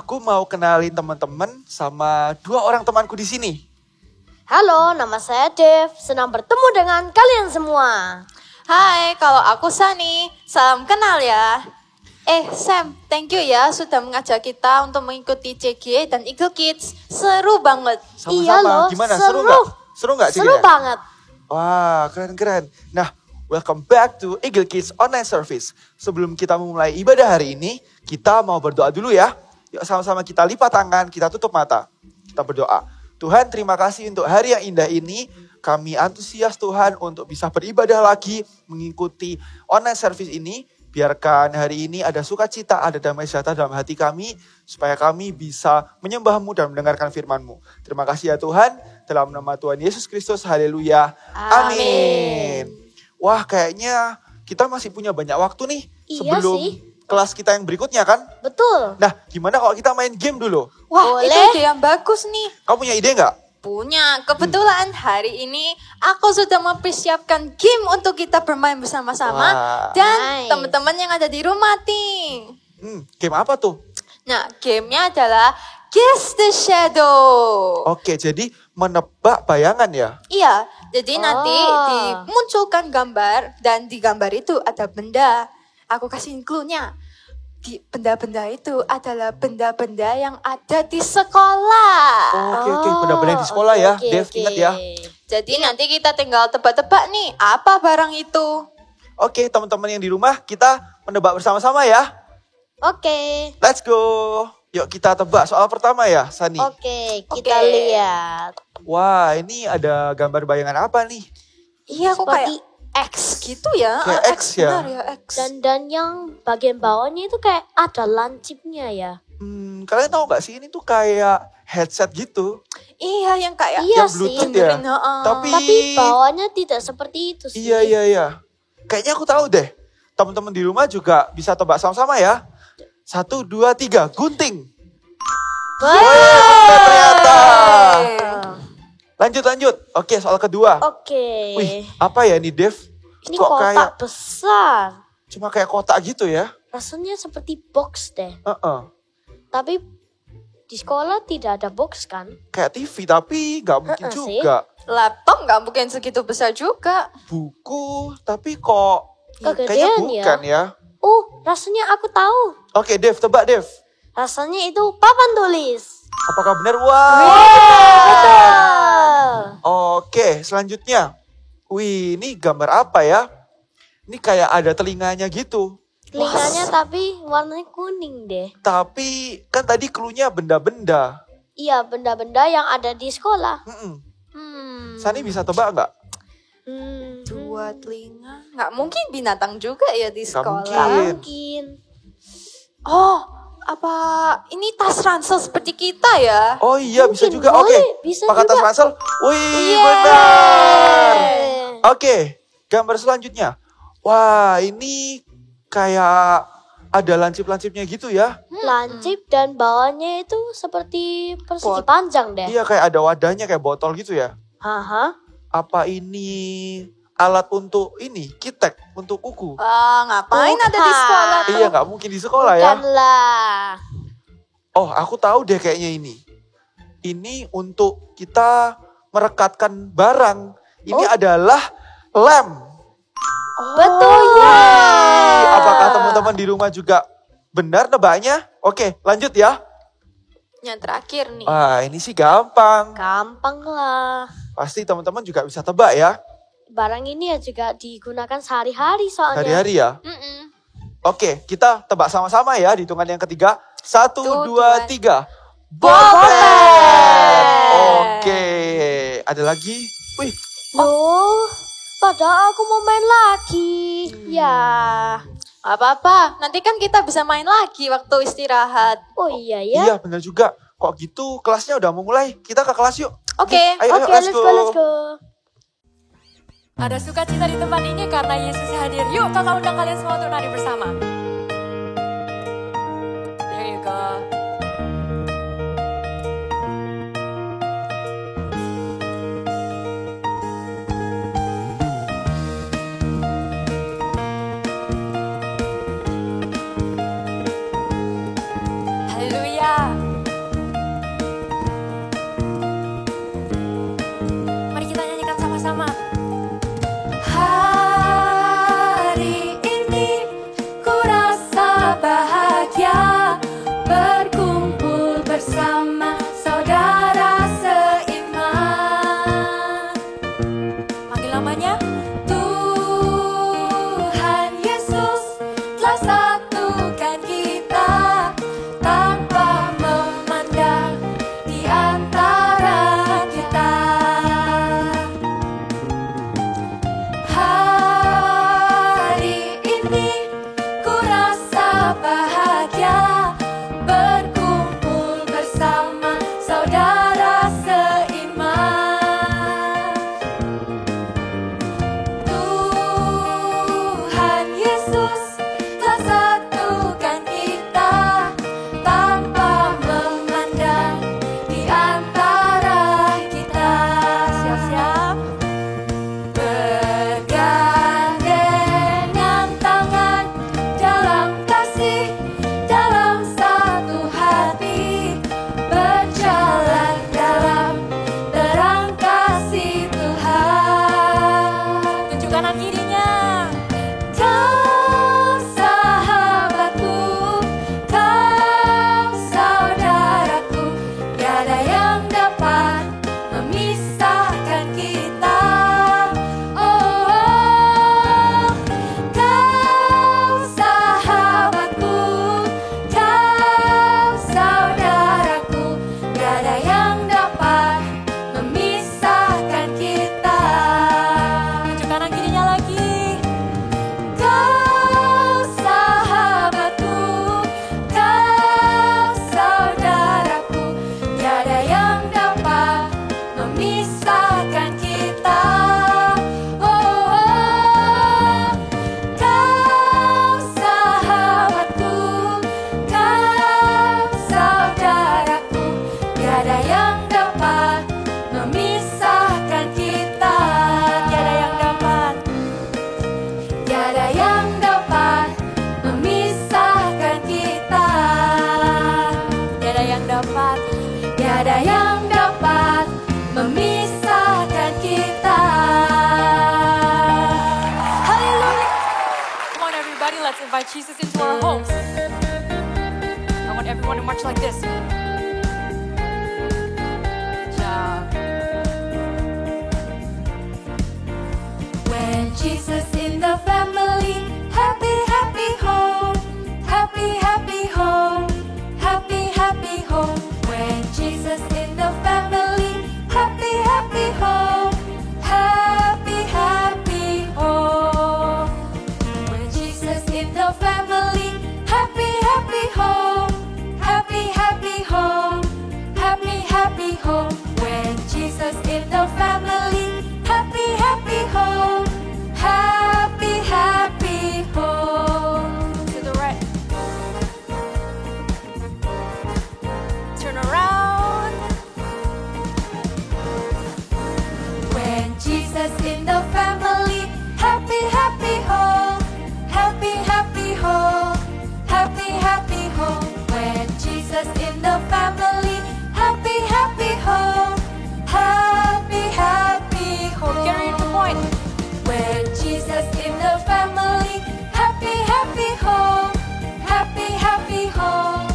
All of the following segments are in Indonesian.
aku mau kenalin teman-teman sama dua orang temanku di sini. Halo, nama saya Dev. Senang bertemu dengan kalian semua. Hai, kalau aku Sani. Salam kenal ya. Sam, thank you ya sudah mengajak kita untuk mengikuti CG dan Eagle Kids. Seru banget. Sama-sama. Iya loh, Gimana? seru. Seru nggak sih? Seru banget. Wah, keren-keren. Nah, welcome back to Eagle Kids Online Service. Sebelum kita memulai ibadah hari ini, kita mau berdoa dulu ya. Yuk sama-sama kita lipat tangan, kita tutup mata. Kita berdoa. Tuhan, terima kasih untuk hari yang indah ini. Kami antusias Tuhan untuk bisa beribadah lagi, mengikuti online service ini. Biarkan hari ini ada sukacita, ada damai sejahtera dalam hati kami, supaya kami bisa menyembah-Mu dan mendengarkan firman-Mu. Terima kasih ya Tuhan, dalam nama Tuhan Yesus Kristus, haleluya, amin. Wah, kayaknya kita masih punya banyak waktu nih, Iya sebelum sih. kelas kita yang berikutnya kan? Betul. Nah, gimana kalau kita main game dulu? Wah, Boleh. itu ide yang bagus nih. Kamu punya ide nggak? Punya, kebetulan hari ini aku sudah mempersiapkan game untuk kita bermain bersama-sama. Wah. Dan Nice. teman-teman yang ada di rumah nih. Game apa tuh? Nah, gamenya adalah Guess the Shadow. Oke, jadi menebak bayangan ya? Iya, jadi nanti Oh. dimunculkan gambar dan di gambar itu ada benda. Aku kasih clue-nya. Benda-benda itu adalah benda-benda yang ada di sekolah. Oke, benda-benda di sekolah ya. oke, Dev, oke. ingat ya. Jadi nanti kita tinggal tebak-tebak nih, apa barang itu? Oke, teman-teman yang di rumah, kita menebak bersama-sama ya. Oke. Let's go. Yuk kita tebak soal pertama ya, Sani. Oke, kita Oke. lihat. Wah, ini ada gambar bayangan apa nih? Iya, kok Seperti kayak X gitu ya. Kayak X ya? Benar ya, X. Dan yang bagian bawahnya itu kayak ada lancipnya ya. Kalian tahu nggak sih ini tuh kayak headset gitu, Iya, yang kayak Iya yang sih. Bluetooth ya. dengerin, heeh. Tapi bawahnya tidak seperti itu sih. iya. Kayaknya aku tahu deh. Teman-teman di rumah juga bisa tebak sama-sama ya. 1, 2, 3, gunting. Benar ternyata. Lanjut. Oke, soal kedua. Oke. Wih, apa ya nih Dev? Ini Kok kotak kayak besar. cuma kayak kotak gitu ya? Rasanya seperti box deh. Heeh. Tapi di sekolah tidak ada box kan? Kayak TV tapi nggak mungkin Sih. juga. Laptop nggak mungkin segitu besar juga. Buku tapi kok kayaknya Kegedean bukan ya. Rasanya aku tahu. Oke Dev, tebak Dev. Rasanya itu papan tulis. Apakah benar? Wah. Betul. Oke, selanjutnya. Wih, ini gambar apa ya? Ini kayak ada telinganya gitu. Telinganya tapi warnanya kuning deh. Tapi kan tadi clue-nya benda-benda. Iya, benda-benda yang ada di sekolah. Sani bisa tebak nggak? Dua telinga. Nggak mungkin binatang juga ya di Nggak sekolah. mungkin. Mungkin. Oh, apa ini tas ransel seperti kita ya? Oh iya, bisa Mungkin, juga. boleh, Oke, bisa pakai tas juga. ransel. Wih, Yeay. benar. Oke, gambar selanjutnya. Wah, ini kayak ada lancip-lancipnya gitu ya. Lancip dan bawahnya itu seperti persegi Pot. panjang deh. Iya, kayak ada wadahnya kayak botol gitu ya. Haha. Apa ini alat untuk ini, kitek, untuk kuku? Ngapain ada di sekolah tuh? Iya, nggak mungkin di sekolah ya. Bukanlah. Oh, aku tahu deh kayaknya ini. Ini untuk kita merekatkan barang. Ini adalah lem. Betul ya. Apakah teman-teman di rumah juga benar nebaknya? Oke, lanjut ya. Yang terakhir nih. Wah, ini sih gampang. Gampang lah. Pasti teman-teman juga bisa tebak ya. Barang ini ya juga digunakan sehari-hari soalnya. Hari-hari ya. Mm-mm. Oke, kita tebak sama-sama ya di hitungan yang ketiga. 1, 2, dua. 3. Bolpen. Oke, ada lagi. Wih, Loh, padahal aku mau main lagi. Ya. Gak apa-apa, nanti kan kita bisa main lagi waktu istirahat. Oh iya ya. iya benar juga. Kok gitu kelasnya udah mau mulai. Kita ke kelas yuk. Oke. Ayo, Oke, let's let's go. Ada sukacita di tempat ini karena Yesus hadir. Yuk kakak undang kalian semua untuk nari bersama. There you go. Haleluya. tiada yang dapat memisahkan kita. Haleluya. Come on everybody, let's invite Jesus into our homes. I want everyone to march like this. Good job. When Jesus in the family, happy, happy home. Happy, happy home. Happy, happy home. When Jesus in the family, happy, happy home. Happy, happy home. When Jesus in the family, happy, happy home. Happy, happy home. Happy, happy home. When Jesus in the family, happy, happy home. Happy, happy home. To the right. Turn around. When Jesus in the family, happy, happy home. Happy, happy home. Happy, happy home. When Jesus in the family, happy, happy home. Happy, happy home. Get ready to point. When Jesus in the family, happy, happy home. Happy, happy home.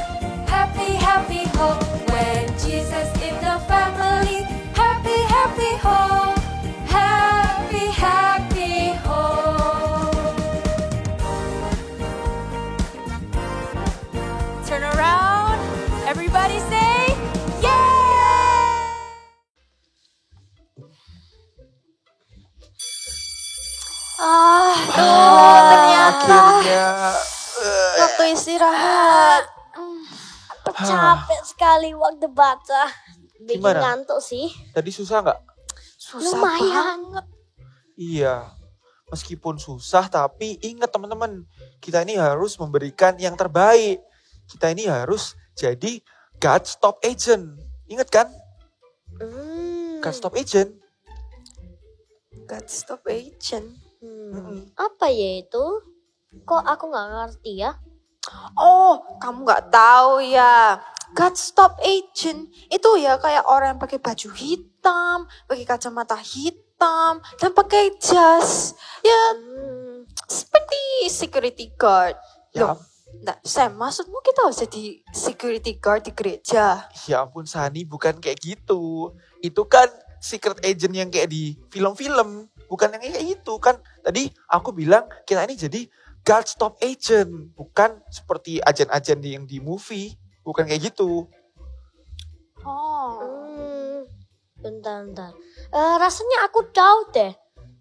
Happy, happy home. When Jesus in the family, happy, happy home. Happy, happy home. Turn around. Everybody say, yeah! Ternyata Akhirnya. waktu istirahat. Aku capek sekali waktu baca. Bikin Gimana? ngantuk sih. Tadi susah nggak? Susah Lumayan. banget. Iya. Meskipun susah tapi ingat teman-teman. Kita ini harus memberikan yang terbaik. Kita ini harus jadi God's top agent. Ingat kan? God's top agent. God stop agent. Apa ya itu? Kok aku nggak ngerti ya? Oh, kamu nggak tahu ya. God stop agent itu ya kayak orang yang pakai baju hitam, pakai kacamata hitam, dan pakai jas. Ya, seperti security guard. Ya. Loh, enggak, Sam, maksudmu kita harus jadi security guard di gereja? Ya ampun Sani, bukan kayak gitu. Itu kan secret agent yang kayak di film-film. Bukan yang kayak itu kan. Tadi aku bilang kita ini jadi God's top agent. Bukan seperti agen-agen yang di movie. Bukan kayak gitu. Oh, Bentar. Rasanya aku tahu deh.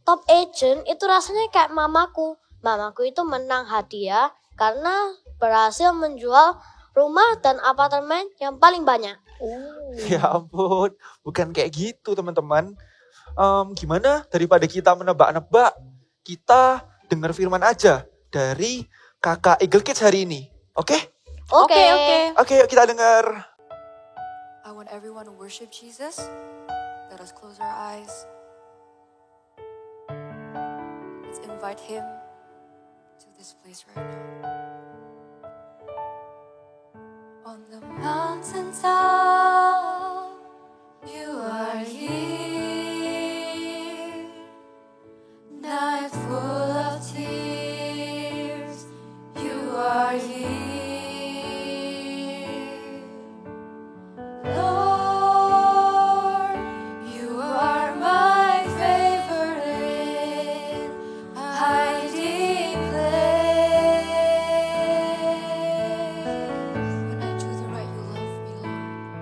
Top agent itu rasanya kayak mamaku. Mamaku itu menang hadiah karena berhasil menjual rumah dan apartemen yang paling banyak. Ya ampun, bukan kayak gitu teman-teman. Gimana daripada kita menebak-nebak, kita dengar firman aja dari kakak Eagle Kids hari ini. Oke? oke. Oke, yuk kita dengar. I want everyone to worship Jesus. Let us close our eyes. Let's invite him to this place right now. On the mountaintop, you are here. Night full of tears, you are here. Lord, you are my favorite hiding place. When I do the right, you love me, Lord.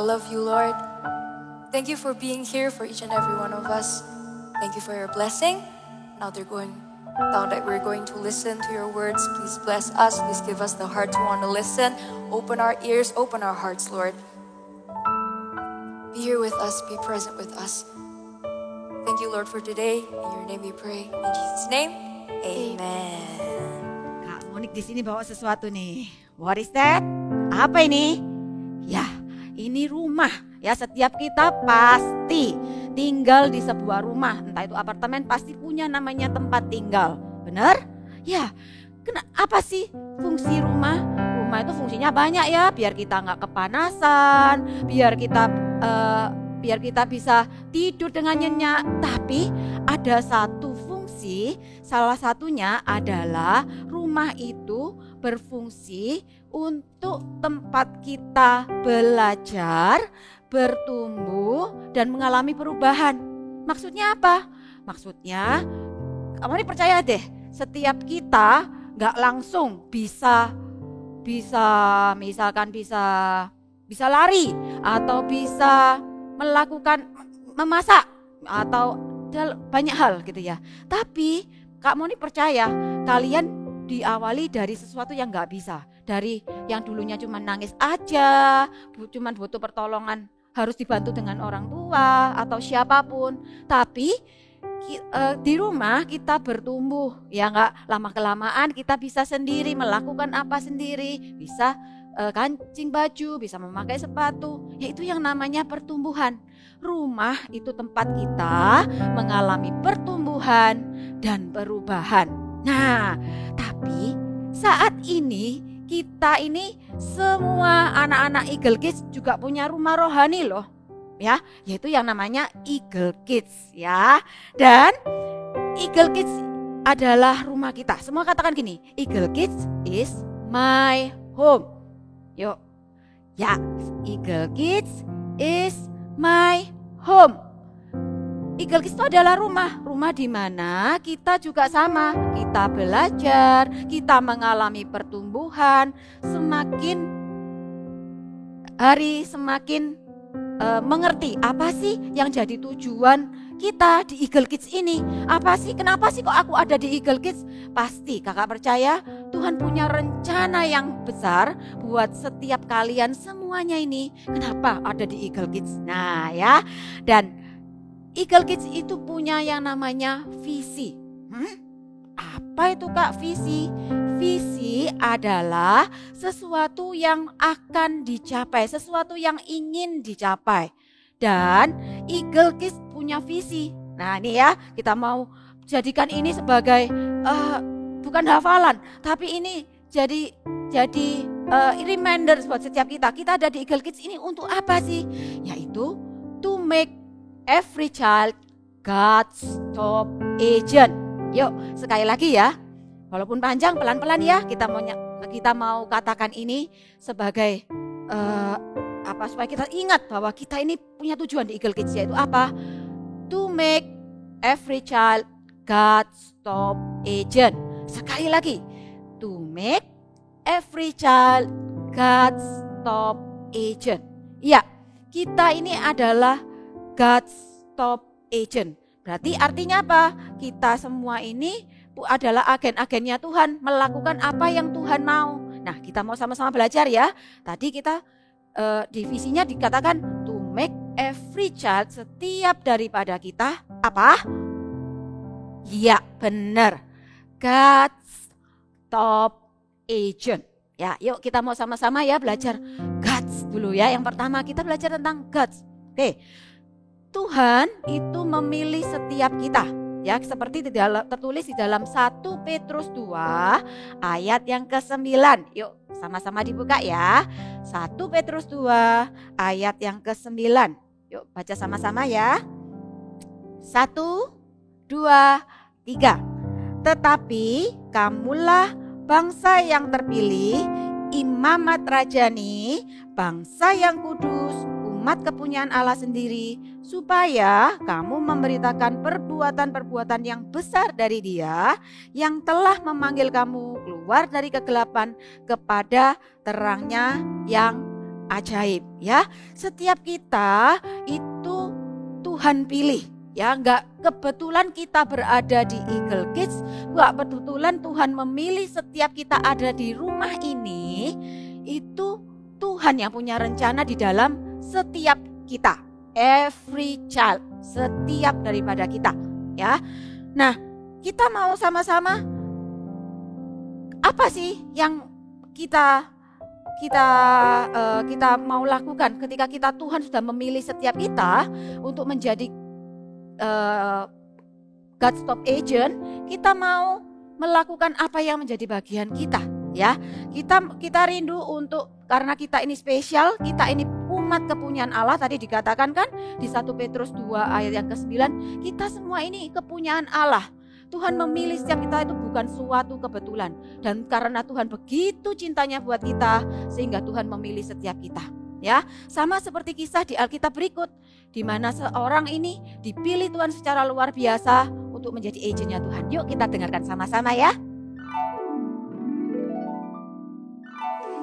love you, Lord. Thank you for being here for each and every one of us. Thank you for your blessing. Now that we're going to listen to your words, please bless us. Please give us the heart to want to listen. Open our ears, open our hearts, Lord. Be here with us, be present with us. Thank you, Lord, for today. In your name we pray. In Jesus' name, amen. Kak Monik di sini bawa sesuatu nih. What is that? Apa ini? Ya, ini rumah. Ya, setiap kita pasti tinggal di sebuah rumah, entah itu apartemen, pasti punya namanya tempat tinggal. Benar? Ya. Apa sih fungsi rumah? Rumah itu fungsinya banyak ya, biar kita nggak kepanasan, biar kita bisa tidur dengan nyenyak. Tapi ada satu fungsi, salah satunya adalah rumah itu berfungsi untuk tempat kita belajar, bertumbuh, dan mengalami perubahan. Maksudnya apa? Maksudnya, kamu ini percaya deh, setiap kita gak langsung bisa lari, atau bisa melakukan memasak, atau banyak hal gitu ya. Tapi Kak Moni percaya kalian diawali dari sesuatu yang gak bisa. Dari yang dulunya cuma nangis aja, cuma butuh pertolongan, harus dibantu dengan orang tua atau siapapun. Tapi di rumah kita bertumbuh, ya nggak, lama-kelamaan kita bisa sendiri melakukan apa sendiri, bisa kancing baju, bisa memakai sepatu, yaitu yang namanya pertumbuhan. Rumah itu tempat kita mengalami pertumbuhan dan perubahan. Nah, tapi saat ini kita ini semua anak-anak Eagle Kids juga punya rumah rohani loh. Ya, yaitu yang namanya Eagle Kids ya. Dan Eagle Kids adalah rumah kita. Semua katakan gini, Eagle Kids is my home. Yuk. Ya, Eagle Kids is my home. Eagle Kids itu adalah rumah di mana kita juga sama. Kita belajar, kita mengalami pertumbuhan, semakin hari semakin mengerti apa sih yang jadi tujuan kita di Eagle Kids ini. Apa sih, kenapa sih kok aku ada di Eagle Kids? Pasti kakak percaya Tuhan punya rencana yang besar buat setiap kalian semuanya ini. Kenapa ada di Eagle Kids? Nah ya, dan Eagle Kids itu punya yang namanya visi. Apa itu Kak visi? Visi adalah sesuatu yang akan dicapai, sesuatu yang ingin dicapai. Dan Eagle Kids punya visi. Nah ini ya, kita mau jadikan ini sebagai bukan hafalan, tapi ini jadi reminder buat setiap kita. Kita ada di Eagle Kids ini untuk apa sih? Yaitu to make every child God's top agent. Yuk sekali lagi ya, walaupun panjang, pelan-pelan ya. Kita mau katakan ini sebagai supaya kita ingat bahwa kita ini punya tujuan di Eagle Kids, yaitu apa? To make every child God's top agent. Sekali lagi, to make every child God's top agent. Ya, kita ini adalah God's top agent. Berarti artinya apa? Kita semua ini adalah agen-agennya Tuhan, melakukan apa yang Tuhan mau. Nah, kita mau sama-sama belajar ya. Tadi kita divisinya dikatakan to make every child, setiap daripada kita apa? Ya, benar. God's top agent. Ya, yuk kita mau sama-sama ya belajar God's dulu ya. Yang pertama kita belajar tentang God's. Oke. Tuhan itu memilih setiap kita. Ya, seperti tertulis di dalam 1 Petrus 2 ayat yang ke-9. Yuk, sama-sama dibuka ya. 1 Petrus 2 ayat yang ke-9. Yuk, baca sama-sama ya. 1, 2, 3. Tetapi kamulah bangsa yang terpilih, imamat rajani, bangsa yang kudus, umat kepunyaan Allah sendiri, supaya kamu memberitakan perbuatan-perbuatan yang besar dari Dia yang telah memanggil kamu keluar dari kegelapan kepada terangnya yang ajaib ya. Setiap kita itu Tuhan pilih. Ya, nggak kebetulan kita berada di Eagle Kids, nggak kebetulan Tuhan memilih setiap kita ada di rumah ini. Itu Tuhan yang punya rencana di dalam setiap kita, every child, setiap daripada kita, ya. Nah, kita mau sama-sama apa sih yang kita mau lakukan ketika Tuhan sudah memilih setiap kita untuk menjadi God Stop Agent. Kita mau melakukan apa yang menjadi bagian kita, ya. Kita rindu untuk, karena kita ini spesial, kita ini umat kepunyaan Allah. Tadi dikatakan kan di 1 Petrus 2 ayat yang ke-9, kita semua ini kepunyaan Allah. Tuhan memilih setiap kita itu bukan suatu kebetulan, dan karena Tuhan begitu cintanya buat kita sehingga Tuhan memilih setiap kita. Ya, sama seperti kisah di Alkitab berikut, di mana seorang ini dipilih Tuhan secara luar biasa untuk menjadi agennya Tuhan. Yuk kita dengarkan sama-sama ya.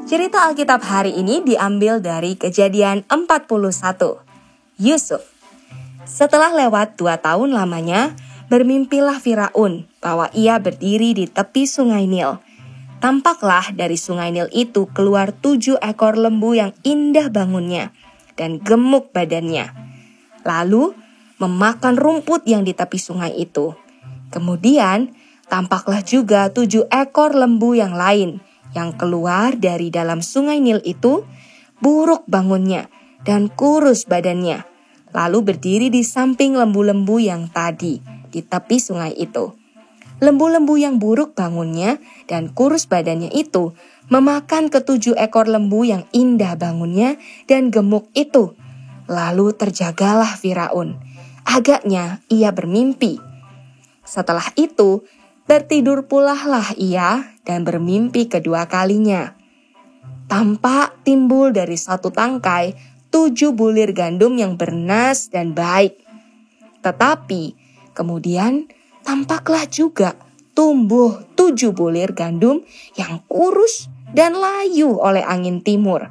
Cerita Alkitab hari ini diambil dari Kejadian 41. Yusuf. Setelah lewat 2 tahun lamanya, bermimpilah Firaun bahwa ia berdiri di tepi sungai Nil. Tampaklah dari sungai Nil itu keluar 7 ekor lembu yang indah bangunnya dan gemuk badannya. Lalu memakan rumput yang di tepi sungai itu. Kemudian tampaklah juga 7 ekor lembu yang lain yang keluar dari dalam sungai Nil itu, buruk bangunnya dan kurus badannya. Lalu berdiri di samping lembu-lembu yang tadi di tepi sungai itu. Lembu-lembu yang buruk bangunnya dan kurus badannya itu memakan ke-7 ekor lembu yang indah bangunnya dan gemuk itu. Lalu terjagalah Firaun. Agaknya ia bermimpi. Setelah itu, tertidur pulalah ia dan bermimpi kedua kalinya. Tampak timbul dari satu tangkai 7 bulir gandum yang bernas dan baik. Tetapi kemudian tampaklah juga tumbuh 7 bulir gandum yang kurus dan layu oleh angin timur.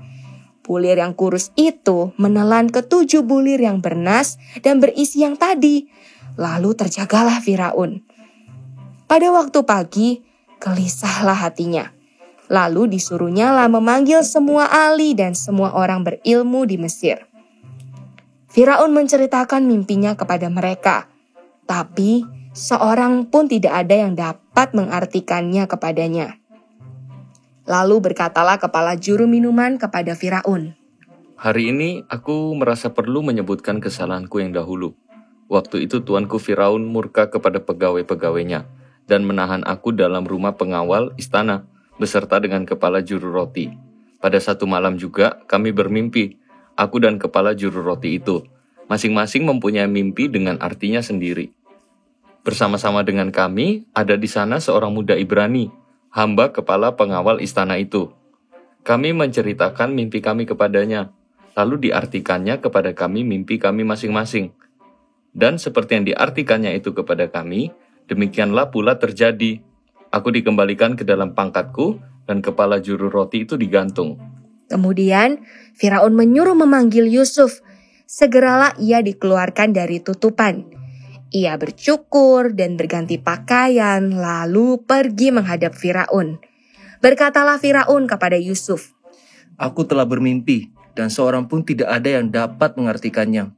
Bulir yang kurus itu menelan ke-7 bulir yang bernas dan berisi yang tadi. Lalu terjagalah Firaun. Pada waktu pagi, gelisahlah hatinya. Lalu disuruhnyalah memanggil semua ahli dan semua orang berilmu di Mesir. Firaun menceritakan mimpinya kepada mereka, tapi seorang pun tidak ada yang dapat mengartikannya kepadanya. Lalu berkatalah kepala juru minuman kepada Firaun, "Hari ini aku merasa perlu menyebutkan kesalahanku yang dahulu. Waktu itu tuanku Firaun murka kepada pegawai-pegawainya dan menahan aku dalam rumah pengawal istana beserta dengan kepala juru roti. Pada satu malam juga kami bermimpi, aku dan kepala juru roti itu. Masing-masing mempunyai mimpi dengan artinya sendiri. Bersama-sama dengan kami ada di sana seorang muda Ibrani, hamba kepala pengawal istana itu. Kami menceritakan mimpi kami kepadanya, lalu diartikannya kepada kami mimpi kami masing-masing. Dan seperti yang diartikannya itu kepada kami, demikianlah pula terjadi. Aku dikembalikan ke dalam pangkatku dan kepala juru roti itu digantung." Kemudian Firaun menyuruh memanggil Yusuf. Segeralah ia dikeluarkan dari tutupan. Ia bercukur dan berganti pakaian, lalu pergi menghadap Firaun. Berkatalah Firaun kepada Yusuf, "Aku telah bermimpi, dan seorang pun tidak ada yang dapat mengartikannya.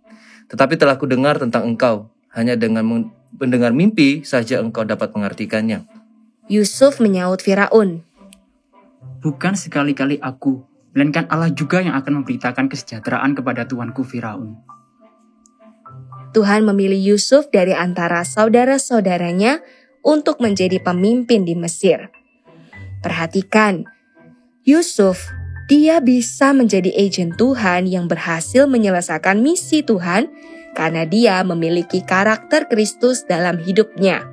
Tetapi telah kudengar tentang engkau, hanya dengan mendengar mimpi saja engkau dapat mengartikannya." Yusuf menyaut Firaun, "Bukan sekali-kali aku, melainkan Allah juga yang akan memberitakan kesejahteraan kepada tuanku Firaun." Tuhan memilih Yusuf dari antara saudara-saudaranya untuk menjadi pemimpin di Mesir. Perhatikan, Yusuf, dia bisa menjadi agen Tuhan yang berhasil menyelesaikan misi Tuhan karena dia memiliki karakter Kristus dalam hidupnya.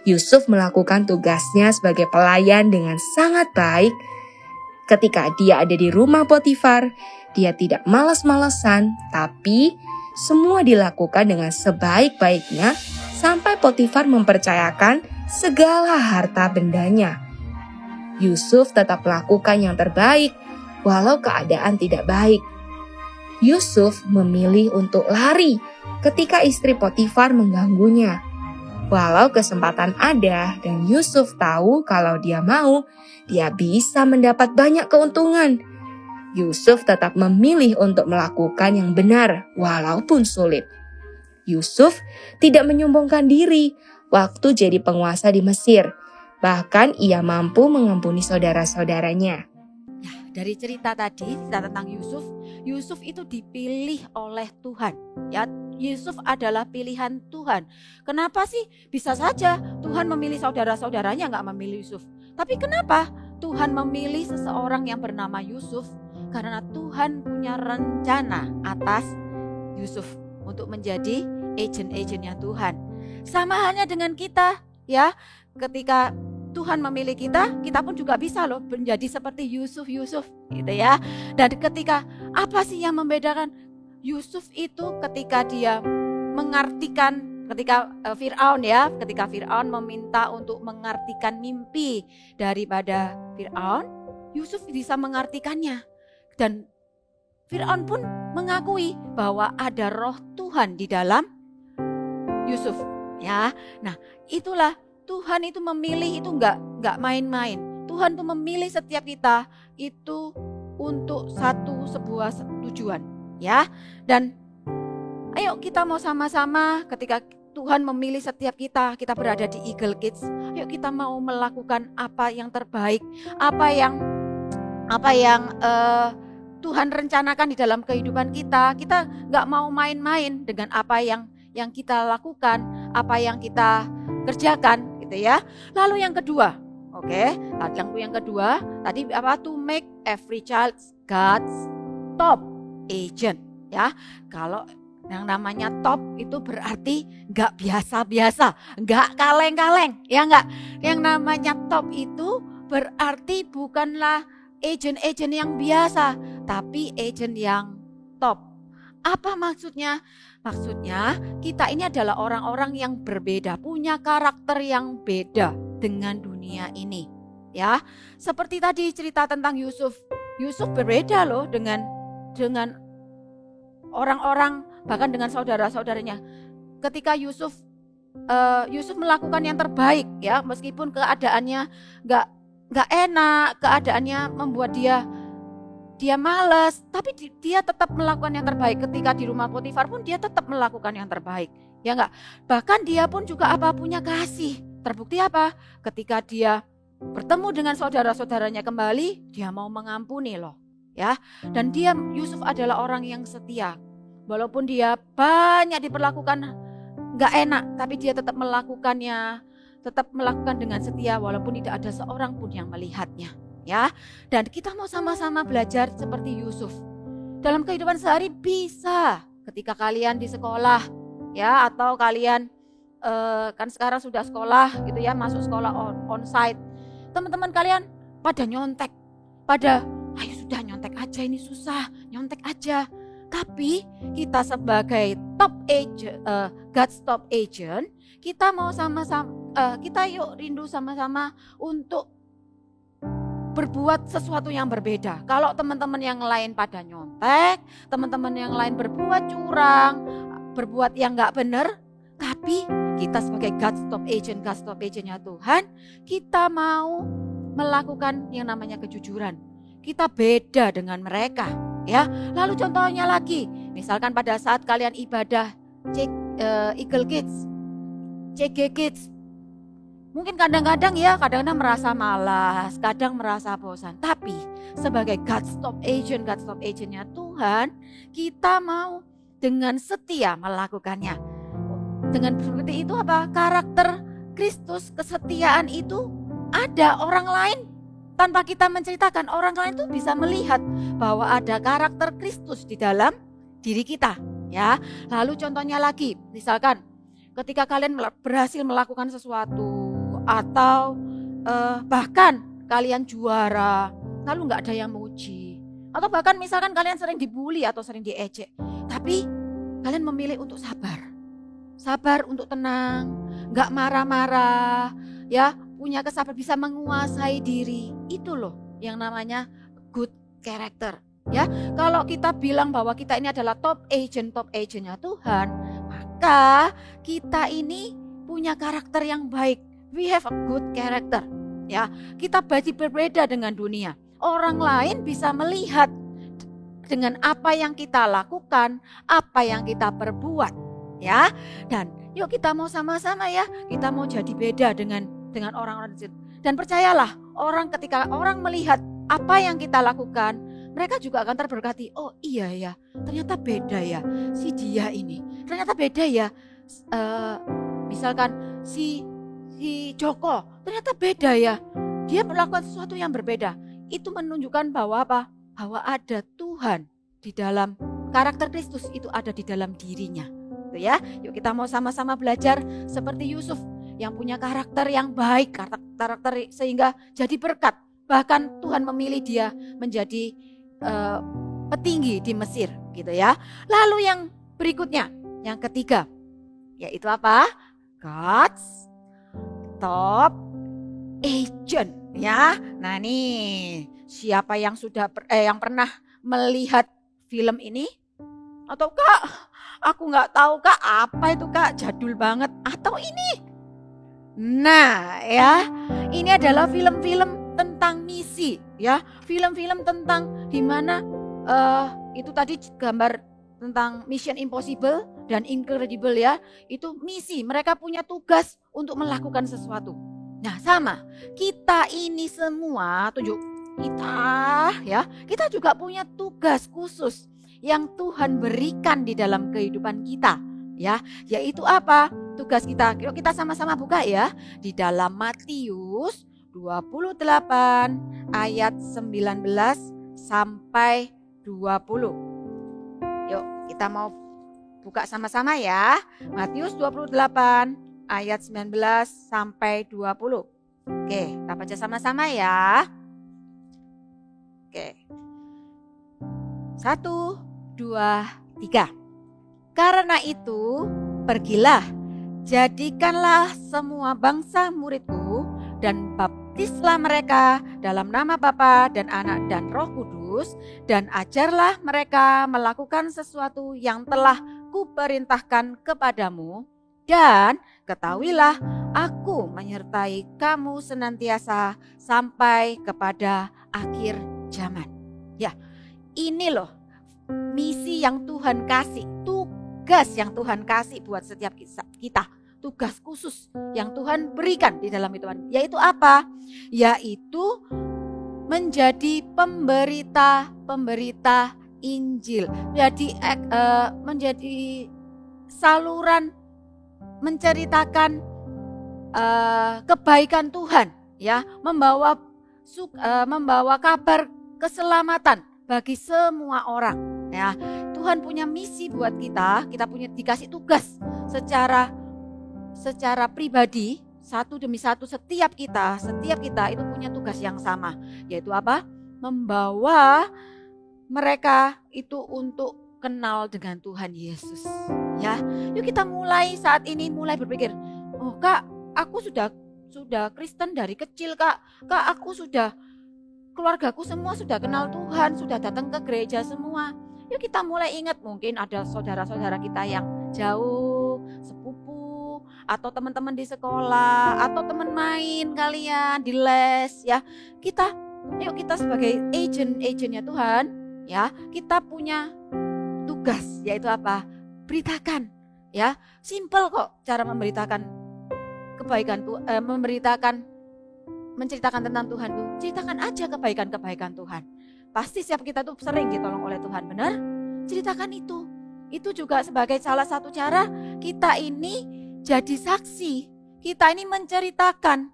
Yusuf melakukan tugasnya sebagai pelayan dengan sangat baik. Ketika dia ada di rumah Potifar, dia tidak malas-malesan, tapi semua dilakukan dengan sebaik-baiknya sampai Potifar mempercayakan segala harta bendanya. Yusuf tetap melakukan yang terbaik walau keadaan tidak baik. Yusuf memilih untuk lari ketika istri Potifar mengganggunya. Walau kesempatan ada dan Yusuf tahu kalau dia mau, dia bisa mendapat banyak keuntungan. Yusuf tetap memilih untuk melakukan yang benar walaupun sulit. Yusuf tidak menyombongkan diri waktu jadi penguasa di Mesir. Bahkan ia mampu mengampuni saudara-saudaranya. Dari cerita tadi, cerita tentang Yusuf, Yusuf itu dipilih oleh Tuhan. Ya, Yusuf adalah pilihan Tuhan. Kenapa sih? Bisa saja Tuhan memilih saudara-saudaranya, nggak memilih Yusuf. Tapi kenapa Tuhan memilih seseorang yang bernama Yusuf? Karena Tuhan punya rencana atas Yusuf untuk menjadi agent-agentnya Tuhan. Sama halnya dengan kita, ya. Ketika Tuhan memilih kita, kita pun juga bisa loh menjadi seperti Yusuf gitu ya. Dan ketika apa sih yang membedakan Yusuf itu ketika dia mengartikan, ketika ketika Fir'aun meminta untuk mengartikan mimpi daripada Fir'aun, Yusuf bisa mengartikannya. Dan Fir'aun pun mengakui bahwa ada roh Tuhan di dalam Yusuf, ya. Nah, itulah Tuhan itu memilih itu enggak main-main. Tuhan itu memilih setiap kita itu untuk sebuah tujuan, ya. Dan ayo kita mau sama-sama ketika Tuhan memilih setiap kita berada di Eagle Kids. Ayo kita mau melakukan apa yang terbaik, apa yang Tuhan rencanakan di dalam kehidupan kita. Kita enggak mau main-main dengan apa yang kita lakukan, apa yang kita kerjakan. Gitu ya. Lalu yang kedua, tadi apa? To make every child God's top agent, ya. Kalau yang namanya top itu berarti nggak biasa-biasa, nggak kaleng-kaleng, ya nggak. Yang namanya top itu berarti bukanlah agent-agent yang biasa, tapi agent yang top. Apa maksudnya? Maksudnya kita ini adalah orang-orang yang berbeda, punya karakter yang beda dengan dunia ini. Ya, seperti tadi cerita tentang Yusuf. Yusuf berbeda loh dengan orang-orang, bahkan dengan saudara-saudaranya. Ketika Yusuf melakukan yang terbaik, ya, meskipun keadaannya nggak enak, keadaannya membuat dia malas, tapi dia tetap melakukan yang terbaik. Ketika di rumah Potifar pun dia tetap melakukan yang terbaik, ya enggak? Bahkan dia pun juga punya kasih. Terbukti apa? Ketika dia bertemu dengan saudara-saudaranya kembali, dia mau mengampuni loh, ya. Dan Yusuf adalah orang yang setia. Walaupun dia banyak diperlakukan enggak enak, tapi dia tetap melakukan dengan setia walaupun tidak ada seorang pun yang melihatnya. Ya, dan kita mau sama-sama belajar seperti Yusuf. Dalam kehidupan sehari bisa ketika kalian di sekolah, ya, atau kalian kan sekarang sudah sekolah gitu ya, masuk sekolah onsite. Teman-teman kalian pada nyontek, ayo sudah nyontek aja, ini susah, nyontek aja. Tapi kita sebagai top agent, God's top agent, kita mau sama-sama, kita yuk rindu sama-sama untuk berbuat sesuatu yang berbeda. Kalau teman-teman yang lain pada nyontek, teman-teman yang lain berbuat curang, berbuat yang nggak benar, tapi kita sebagai God's top agentnya Tuhan, kita mau melakukan yang namanya kejujuran. Kita beda dengan mereka, ya. Lalu contohnya lagi, misalkan pada saat kalian ibadah Eagle Kids, CG Kids, mungkin kadang-kadang merasa malas, kadang merasa bosan. Tapi sebagai God's top agentnya Tuhan, kita mau dengan setia melakukannya. Dengan seperti itu apa? Karakter Kristus, kesetiaan itu ada. Orang lain tanpa kita menceritakan, orang lain tuh bisa melihat bahwa ada karakter Kristus di dalam diri kita, ya. Lalu contohnya lagi, misalkan ketika kalian berhasil melakukan sesuatu, atau bahkan kalian juara, lalu nggak ada yang muji, atau bahkan misalkan kalian sering dibully atau sering diejek, tapi kalian memilih untuk sabar untuk tenang, nggak marah-marah, ya, punya kesabaran, bisa menguasai diri. Itu loh yang namanya good character. Ya, kalau kita bilang bahwa kita ini adalah top agentnya Tuhan, maka kita ini punya karakter yang baik. We have a good character. Ya, kita berbeda dengan dunia. Orang lain bisa melihat dengan apa yang kita lakukan, apa yang kita perbuat, ya. Dan yuk kita mau sama-sama ya, kita mau jadi beda dengan orang-orang di situ. Dan percayalah, ketika orang melihat apa yang kita lakukan, mereka juga akan terberkati. Oh iya ya, ternyata beda ya si dia ini. Ternyata beda ya, misalkan si Joko, ternyata beda ya. Dia melakukan sesuatu yang berbeda. Itu menunjukkan bahwa apa? Bahwa ada Tuhan di dalam karakter Kristus, itu ada di dalam dirinya. Gitu ya. Yuk kita mau sama-sama belajar seperti Yusuf yang punya karakter yang baik, karakter sehingga jadi berkat. Bahkan Tuhan memilih dia menjadi petinggi di Mesir, gitu ya. Lalu yang berikutnya, yang ketiga, yaitu apa? God's top agent, ya. Nah nih, siapa yang sudah yang pernah melihat film ini? Atau Kak, aku nggak tahu Kak, apa itu Kak? Jadul banget. Atau ini? Nah, ya, ini adalah film-film tentang misi, ya, film-film tentang di mana itu tadi gambar tentang Mission Impossible dan Incredible, ya, itu misi. Mereka punya tugas untuk melakukan sesuatu. Nah, sama kita ini semua kita juga punya tugas khusus yang Tuhan berikan di dalam kehidupan kita, ya, yaitu apa? Tugas kita. Yuk kita sama-sama buka ya di dalam Matius 28 ayat 19 sampai 20. Yuk kita mau buka sama-sama ya. Matius 28 ayat 19 sampai 20. Oke, kita baca sama-sama ya. Oke. 1, 2, 3. Karena itu pergilah, jadikanlah semua bangsa muridku dan baptislah mereka dalam nama Bapa dan Anak dan Roh Kudus, dan ajarlah mereka melakukan sesuatu yang telah kuperintahkan kepadamu, dan ketahuilah aku menyertai kamu senantiasa sampai kepada akhir zaman. Ya, ini loh misi yang Tuhan kasih, tugas yang Tuhan kasih buat setiap kita. Tugas khusus yang Tuhan berikan di dalam hidupan, yaitu apa? Yaitu menjadi pemberita Injil, menjadi saluran menceritakan kebaikan Tuhan, ya, membawa kabar keselamatan bagi semua orang, ya. Tuhan punya misi buat kita punya dikasih tugas secara pribadi, satu demi satu. Setiap kita itu punya tugas yang sama, yaitu apa? Membawa mereka itu untuk kenal dengan Tuhan Yesus, ya. Yuk kita mulai saat ini berpikir, oh Kak, aku sudah Kristen dari kecil Kak, aku keluargaku semua sudah kenal Tuhan, sudah datang ke gereja semua. Yuk kita mulai ingat, mungkin ada saudara-saudara kita yang jauh, sepupu, atau teman-teman di sekolah, atau teman main kalian di les, ya. Yuk kita sebagai agentnya Tuhan, ya, kita punya tugas, yaitu apa? Beritakan, ya. Simple kok cara memberitakan kebaikan Tuhan, menceritakan tentang Tuhan tuh. Ceritakan aja kebaikan Tuhan. Pasti setiap kita tuh sering ditolong oleh Tuhan, benar? Ceritakan itu. Itu juga sebagai salah satu cara kita ini jadi saksi. Kita ini menceritakan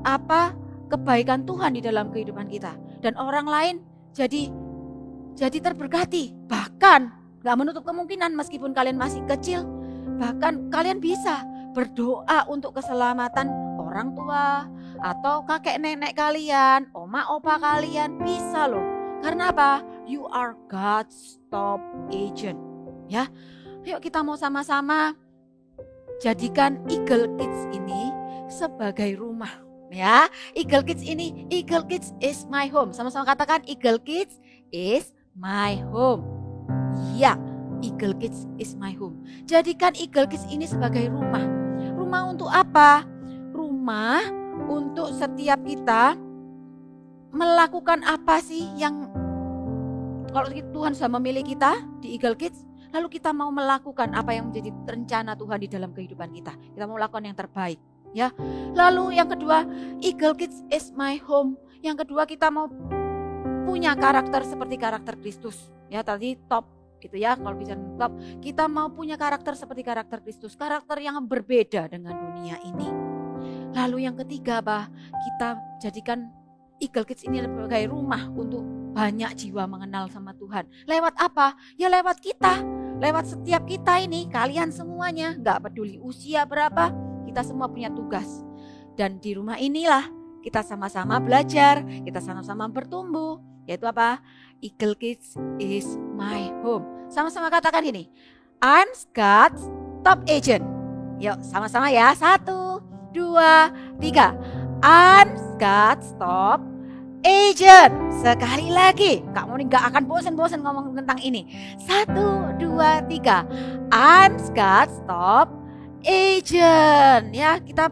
apa kebaikan Tuhan di dalam kehidupan kita. Dan orang lain jadi terberkati. Bahkan gak menutup kemungkinan meskipun kalian masih kecil, bahkan kalian bisa berdoa untuk keselamatan orang tua atau kakek nenek kalian, oma opa kalian, bisa loh. Karena apa? You are God's top agent, ya. Yuk kita mau sama-sama jadikan Eagle Kids ini sebagai rumah, ya. Eagle Kids is my home. Sama-sama katakan, Eagle Kids is my home. Ya, Eagle Kids is my home. Jadikan Eagle Kids ini sebagai rumah. Rumah untuk apa? Rumah untuk setiap kita melakukan apa sih yang kalau Tuhan sudah memilih kita di Eagle Kids, lalu kita mau melakukan apa yang menjadi rencana Tuhan di dalam kehidupan kita. Kita mau lakukan yang terbaik. Ya, lalu yang kedua, Eagle Kids is my home. Yang kedua, kita mau punya karakter seperti karakter Kristus. Ya, tadi top gitu ya. Kalau bicara top, kita mau punya karakter seperti karakter Kristus, karakter yang berbeda dengan dunia ini. Lalu yang ketiga, kita jadikan Eagle Kids ini sebagai rumah untuk banyak jiwa mengenal sama Tuhan. Lewat apa? Ya lewat kita. Lewat setiap kita ini, kalian semuanya, gak peduli usia berapa, kita semua punya tugas. Dan di rumah inilah kita sama-sama belajar, kita sama-sama bertumbuh. Yaitu apa? Eagle Kids is my home. Sama-sama katakan ini, I'm God's top agent. Yuk sama-sama ya, 1, 2, 3. I'm God's top agent. Sekali lagi, kamu gak akan bosan-bosan ngomong tentang ini. 1, 2, 3. I'm God's top agent. Ya, kita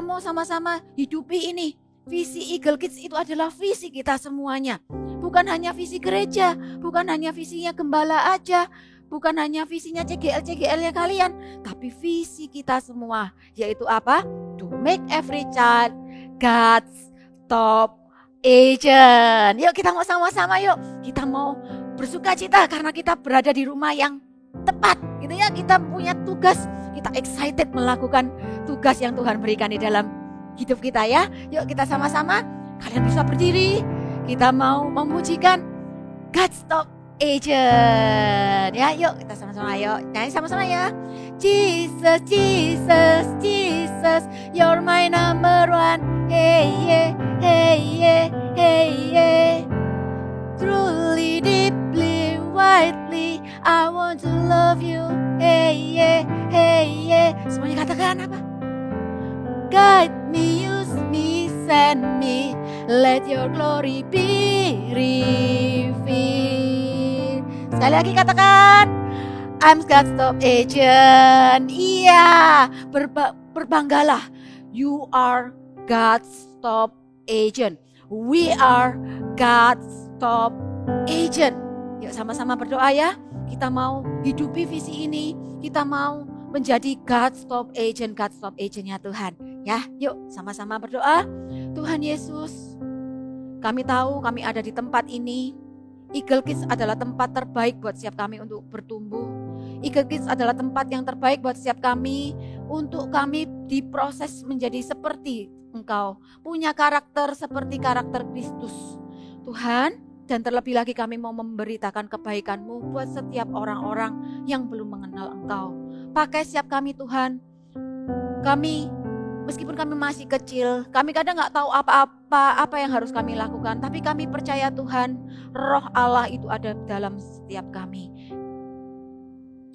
mau sama-sama hidupi ini. Visi Eagle Kids itu adalah visi kita semuanya. Bukan hanya visi gereja, bukan hanya visinya gembala aja, bukan hanya visinya CGL-CGL-nya kalian, tapi visi kita semua, yaitu apa? To make every child God's top agent. Yuk kita mau sama-sama yuk. Kita mau bersuka cita karena kita berada di rumah yang tepat gitu ya. Kita punya tugas, kita excited melakukan tugas yang Tuhan berikan di dalam hidup kita ya. Yuk kita sama-sama, kalian bisa berdiri. Kita mau memujikan God's top agent ya. Yuk kita sama-sama yuk. Nyanyi sama-sama ya. Jesus, Jesus, Jesus, you're my number one. Hey yeah, hey yeah, hey yeah. Truly, deeply, widely, I want to love you. Hey yeah, hey yeah. Semuanya katakan apa? Guide me, use me, send me, let your glory be revealed. Sekali lagi katakan, I'm God's top agent. Iya, berbanggalah. You are God's top agent. We are God's top agent. Yuk sama-sama berdoa ya. Kita mau hidupi visi ini. Kita mau menjadi God's top agentnya Tuhan. Ya, yuk sama-sama berdoa. Tuhan Yesus, kami tahu kami ada di tempat ini. Eagle Kids adalah tempat terbaik buat setiap kami untuk bertumbuh. Eagle Kids adalah tempat yang terbaik buat setiap kami untuk kami diproses menjadi seperti Engkau. Punya karakter seperti karakter Kristus. Tuhan, dan terlebih lagi kami mau memberitakan kebaikan-Mu buat setiap orang-orang yang belum mengenal Engkau. Pakai setiap kami Tuhan. Kami, meskipun kami masih kecil, kami kadang gak tahu apa yang harus kami lakukan. Tapi kami percaya Tuhan, Roh Allah itu ada dalam setiap kami.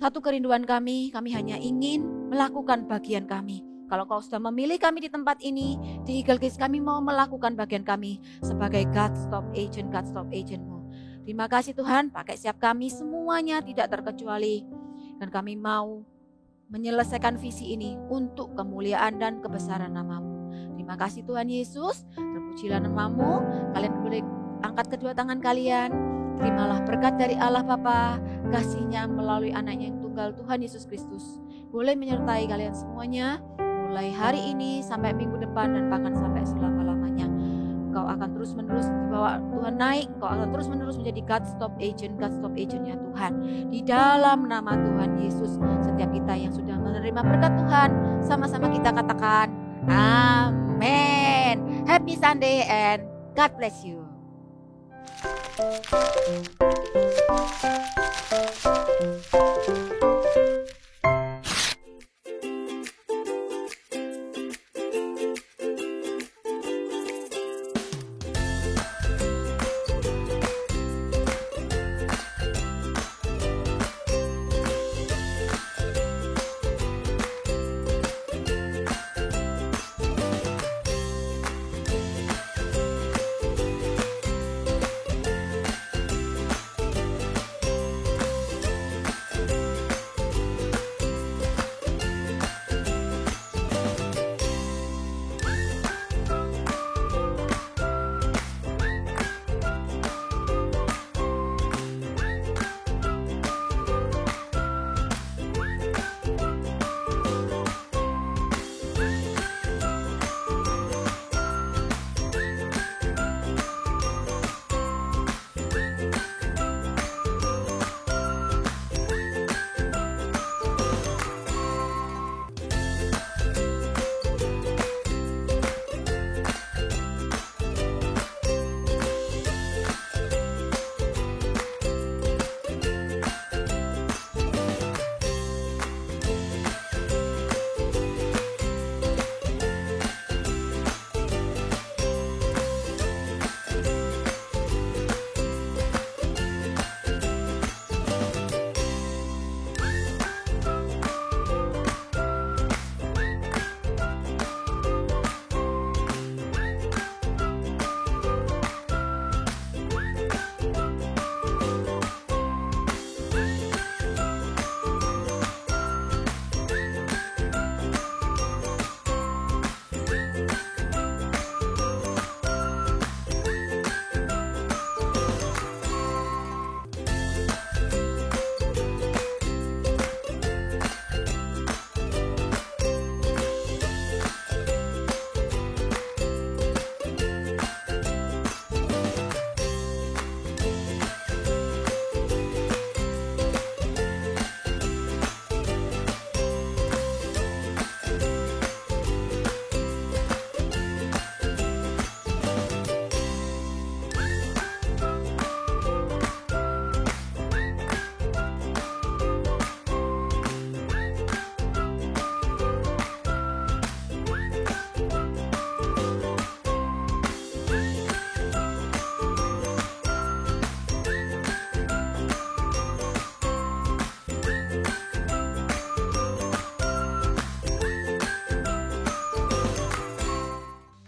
Satu kerinduan kami hanya ingin melakukan bagian kami. Kalau Kau sudah memilih kami di tempat ini, di Eagle Kids, kami mau melakukan bagian kami sebagai God's top agent-Mu. Terima kasih Tuhan, pakai siap kami semuanya tidak terkecuali. Dan kami mau menyelesaikan visi ini untuk kemuliaan dan kebesaran nama-Mu. Terima kasih Tuhan Yesus, terpujilah nama-Mu. Kalian boleh angkat kedua tangan kalian. Terimalah berkat dari Allah Bapa, kasih-Nya melalui anaknya yang tunggal Tuhan Yesus Kristus. Boleh menyertai kalian semuanya. Mulai hari ini sampai minggu depan dan bahkan sampai selama-lamanya. Engkau akan terus-menerus dibawa Tuhan naik. Engkau akan terus-menerus menjadi God's top agent-nya Tuhan. Di dalam nama Tuhan Yesus, setiap kita yang sudah menerima berkat Tuhan, sama-sama kita katakan, Amen. Happy Sunday and God bless you.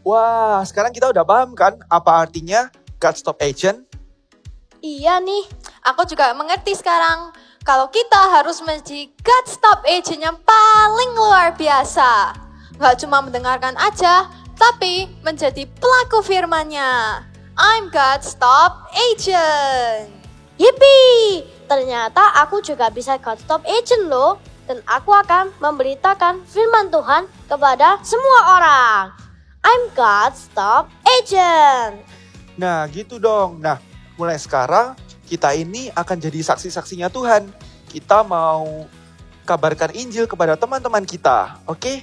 Wah, sekarang kita udah paham kan apa artinya God Stop Agent? Iya nih. Aku juga mengerti sekarang kalau kita harus menjadi God Stop Agent yang paling luar biasa. Gak cuma mendengarkan aja, tapi menjadi pelaku firman-Nya. I'm God Stop Agent. Yippee! Ternyata aku juga bisa God Stop Agent loh. Dan aku akan memberitakan firman Tuhan kepada semua orang. I'm God Stop Agent. Nah, gitu dong. Nah, mulai sekarang kita ini akan jadi saksi-saksinya Tuhan. Kita mau kabarkan Injil kepada teman-teman kita. Oke?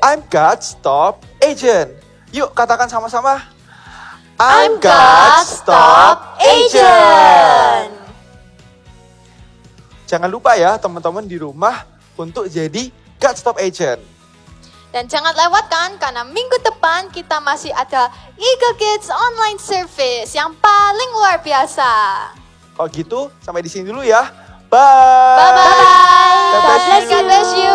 I'm God Stop Agent. Yuk katakan sama-sama. I'm God Stop Agent. Jangan lupa ya teman-teman di rumah untuk jadi God Stop Agent. Dan jangan lewatkan karena minggu depan kita masih ada Eagle Kids Online Service yang paling luar biasa. Kalau gitu sampai di sini dulu ya. Bye. Bye-bye. God bless you. God bless you.